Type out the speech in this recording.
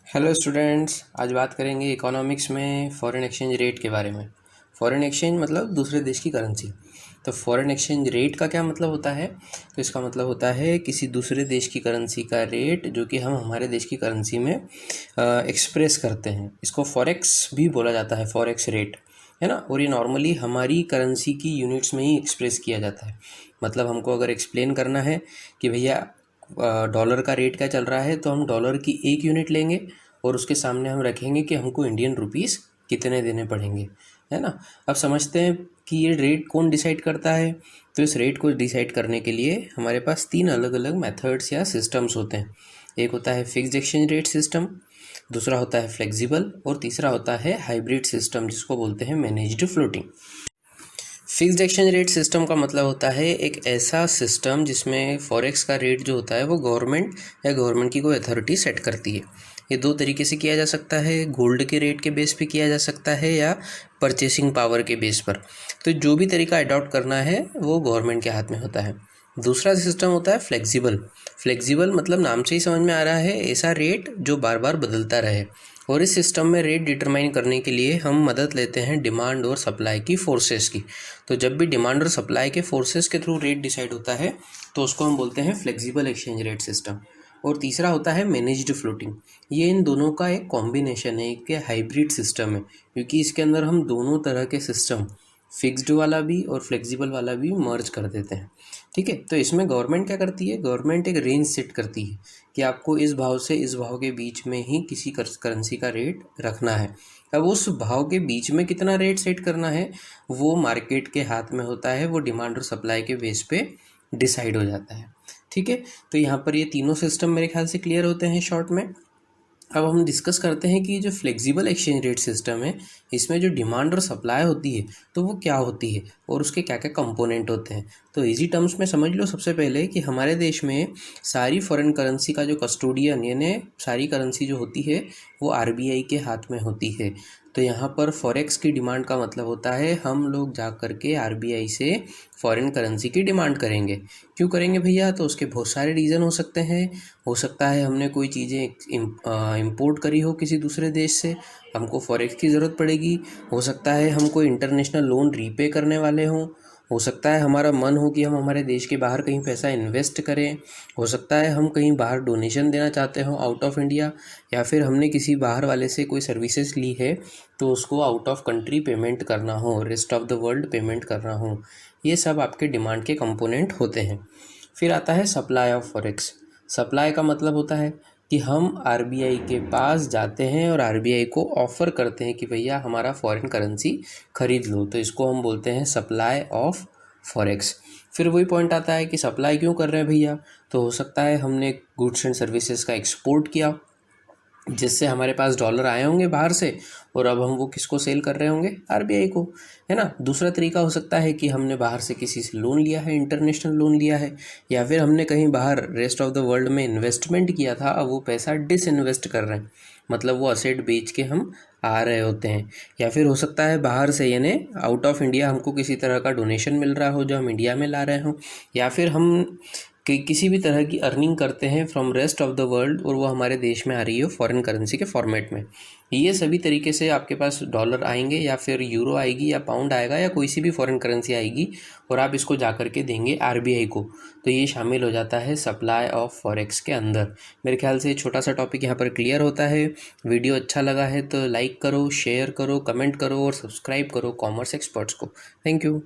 Hello students, आज बात करेंगे इकोनॉमिक्स में फॉरेन एक्सचेंज रेट के बारे में। फॉरेन एक्सचेंज मतलब दूसरे देश की करेंसी। तो फॉरेन एक्सचेंज रेट का क्या मतलब होता है? तो इसका मतलब होता है किसी दूसरे देश की करेंसी का रेट जो कि हम हमारे देश की करेंसी में एक्सप्रेस करते हैं। इसको फॉरेक्स भी बोला जाता है, फॉरेक्स रेट, है ना। और ये नॉर्मली हमारी करेंसी की यूनिट्स में ही एक्सप्रेस किया जाता है। मतलब हमको अगर एक्सप्लेन करना है कि भैया डॉलर का रेट क्या चल रहा है, तो हम डॉलर की एक यूनिट लेंगे और उसके सामने हम रखेंगे कि हमको इंडियन रुपीस कितने देने पड़ेंगे, है ना। अब समझते हैं कि ये रेट कौन डिसाइड करता है। तो इस रेट को डिसाइड करने के लिए हमारे पास तीन अलग अलग मेथड्स या सिस्टम्स होते हैं। एक होता है फिक्स्ड एक्सचेंज रेट सिस्टम, दूसरा होता है फ्लेक्सिबल और तीसरा होता है हाइब्रिड सिस्टम, जिसको बोलते हैं managed floating. Fixed exchange rate system का मतलब होता है एक ऐसा सिस्टम जिसमें फॉरेक्स का रेट जो होता है वो गवर्नमेंट या गवर्नमेंट की कोई अथॉरिटी सेट करती है। ये दो तरीके से किया जा सकता है, गोल्ड के रेट के बेस पे किया जा सकता है या परचेसिंग पावर के बेस पर। तो जो भी तरीका अडॉप्ट करना है वो गवर्नमेंट के हाथ में होता है। दूसरा सिस्टम होता है फ्लेक्सिबल। फ्लेक्सिबल मतलब नाम से ही समझ में आ रहा है, ऐसा रेट जो बार बार बदलता रहे। और इस सिस्टम में रेट डिटरमाइन करने के लिए हम मदद लेते हैं डिमांड और सप्लाई की फोर्सेस की। तो जब भी डिमांड और सप्लाई के फोर्सेस के थ्रू रेट डिसाइड होता है तो उसको हम बोलते हैं फ्लेक्सिबल एक्सचेंज रेट सिस्टम। और तीसरा होता है मैनेज्ड फ्लोटिंग। ये इन दोनों का एक कॉम्बिनेशन है, एक हाइब्रिड सिस्टम है, क्योंकि इसके अंदर हम दोनों तरह के सिस्टम, फिक्स्ड वाला भी और फ्लेक्सिबल वाला भी मर्ज कर देते हैं। ठीक है, तो इसमें गवर्नमेंट क्या करती है? गवर्नमेंट एक रेंज सेट करती है कि आपको इस भाव से इस भाव के बीच में ही किसी करेंसी का रेट रखना है। अब उस भाव के बीच में कितना रेट सेट करना है वो मार्केट के हाथ में होता है, वो डिमांड और सप्लाई के बेस पे डिसाइड हो जाता है। ठीक है, तो यहाँ पर ये तीनों सिस्टम मेरे ख्याल से क्लियर होते हैं शॉर्ट में। अब हम डिस्कस करते हैं कि जो फ्लेक्सिबल एक्सचेंज रेट सिस्टम है, इसमें जो डिमांड और सप्लाई होती है तो वो क्या होती है और उसके क्या क्या कंपोनेंट होते हैं। तो इजी टर्म्स में समझ लो सबसे पहले कि हमारे देश में सारी फॉरेन करेंसी का जो कस्टोडियन, यानी सारी करेंसी जो होती है वो आरबीआई के हाथ में होती है। तो यहाँ पर फॉरेक्स की डिमांड का मतलब होता है हम लोग जा कर के आरबीआई से फॉरेन करेंसी की डिमांड करेंगे। क्यों करेंगे भैया? तो उसके बहुत सारे रीज़न हो सकते हैं। हो सकता है हमने कोई चीज़ें इंपोर्ट करी हो किसी दूसरे देश से, हमको फॉरेक्स की ज़रूरत पड़ेगी। हो सकता है हम कोई इंटरनेशनल लोन रीपे करने वाले हों। हो सकता है हमारा मन हो कि हम हमारे देश के बाहर कहीं पैसा इन्वेस्ट करें। हो सकता है हम कहीं बाहर डोनेशन देना चाहते हो आउट ऑफ इंडिया, या फिर हमने किसी बाहर वाले से कोई सर्विसेज ली है तो उसको आउट ऑफ कंट्री पेमेंट करना हो, rest of the world payment करना हो। ये सब आपके डिमांड के कंपोनेंट होते हैं। फिर आता है सप्लाई ऑफ फॉरेक्स। सप्लाई का मतलब होता है कि हम आरबीआई के पास जाते हैं और आरबीआई को ऑफ़र करते हैं कि भैया हमारा फॉरेन करेंसी ख़रीद लो। तो इसको हम बोलते हैं सप्लाई ऑफ फॉरेक्स। फिर वही पॉइंट आता है कि सप्लाई क्यों कर रहे हैं भैया? तो हो सकता है हमने गुड्स एंड सर्विसेज का एक्सपोर्ट किया, जिससे हमारे पास डॉलर आए होंगे बाहर से, और अब हम वो किसको सेल कर रहे होंगे? आरबीआई को, है ना। दूसरा तरीका हो सकता है कि हमने बाहर से किसी से लोन लिया है, इंटरनेशनल लोन लिया है, या फिर हमने कहीं बाहर रेस्ट ऑफ द वर्ल्ड में इन्वेस्टमेंट किया था, अब वो पैसा डिसइन्वेस्ट कर रहे हैं, मतलब वो असेट बेच के हम आ रहे होते हैं। या फिर हो सकता है बाहर से, यानी आउट ऑफ इंडिया, हमको किसी तरह का डोनेशन मिल रहा हो जो हम इंडिया में ला रहे हों, या फिर हम कि किसी भी तरह की अर्निंग करते हैं from rest of the world और वो हमारे देश में आ रही है फॉरेन करेंसी के फॉर्मेट में। ये सभी तरीके से आपके पास डॉलर आएंगे, या फिर यूरो आएगी, या पाउंड आएगा, या कोई सी भी फॉरेन करेंसी आएगी, और आप इसको जा कर के देंगे आरबीआई को। तो ये शामिल हो जाता है सप्लाई ऑफ फॉरेक्स के अंदर। मेरे ख्याल से छोटा सा टॉपिक यहाँ पर क्लियर होता है। वीडियो अच्छा लगा है तो लाइक करो, शेयर करो, कमेंट करो और सब्सक्राइब करो कॉमर्स एक्सपर्ट्स को। Thank you.